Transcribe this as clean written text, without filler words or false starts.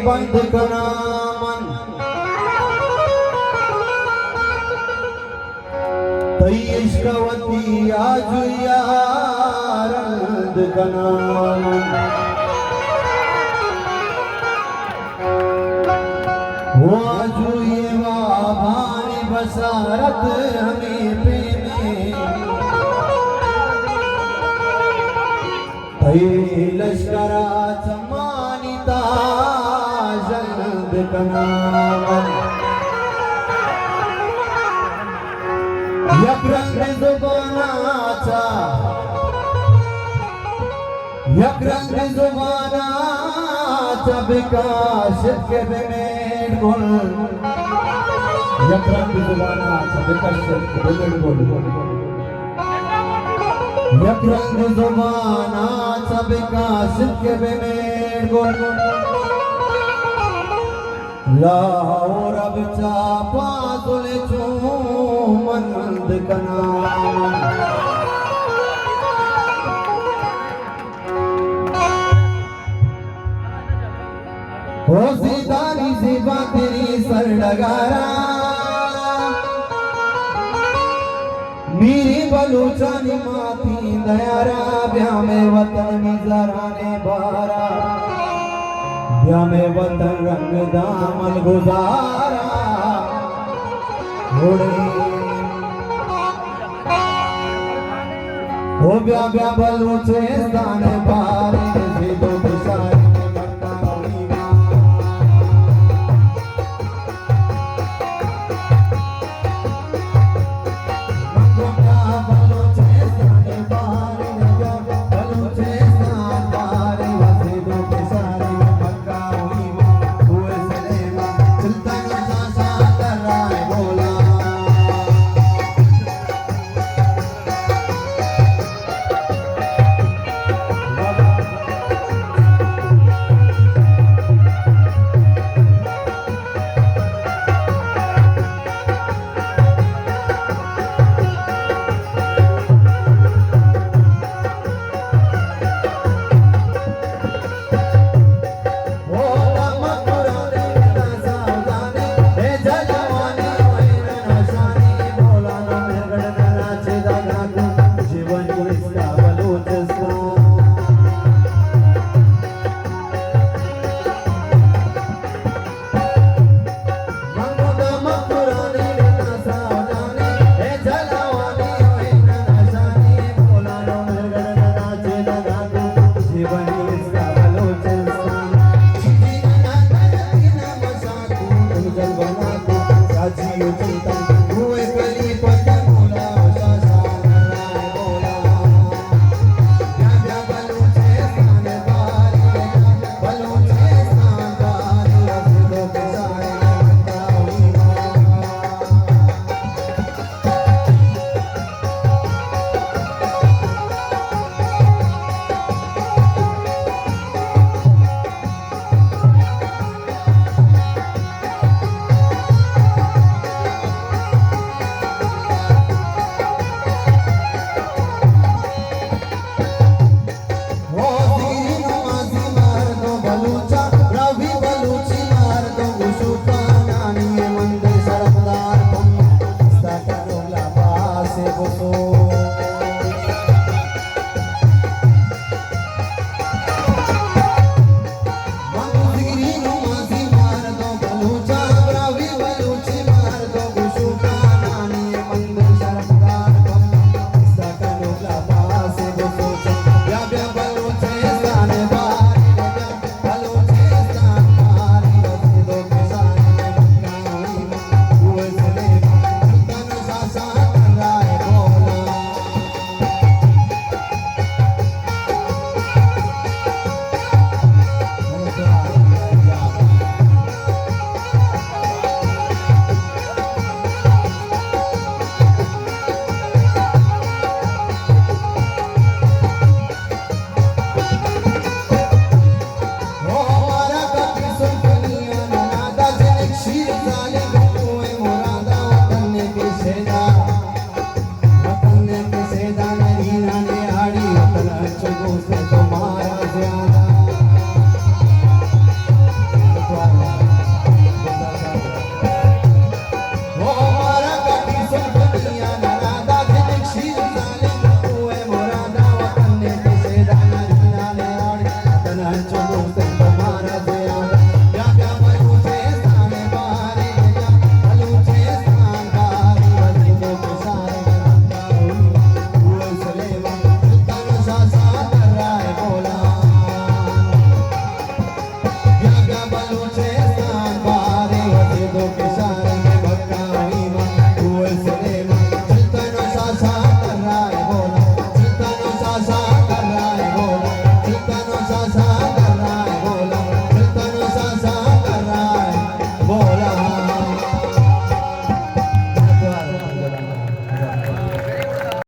बंद कना मन तई इश्कवती आज यारंद कना मन वो आजू ये भानी बसारत हमें प्रेमे तई लश्करा चमानिता जल्द कनावन यक्रंग जुबानाचा विकास के बेमेड बोल यक्रंग जुबानाचा विकास के बेमेड बोल यक्रंग जुबानाचा विकास के बेमेड बोल लाहौर अब चापा तुले चूमंद कना हो सीधारी सीबा तेरी सर डगारा मेरी बलूचानी माती दयारा ब्याह में वतन निजराने बारा ब्याह में वतन रंग दामन गुजारा हो ब्याह ब्याह बलूचे दाने बारे से दो बिसारी you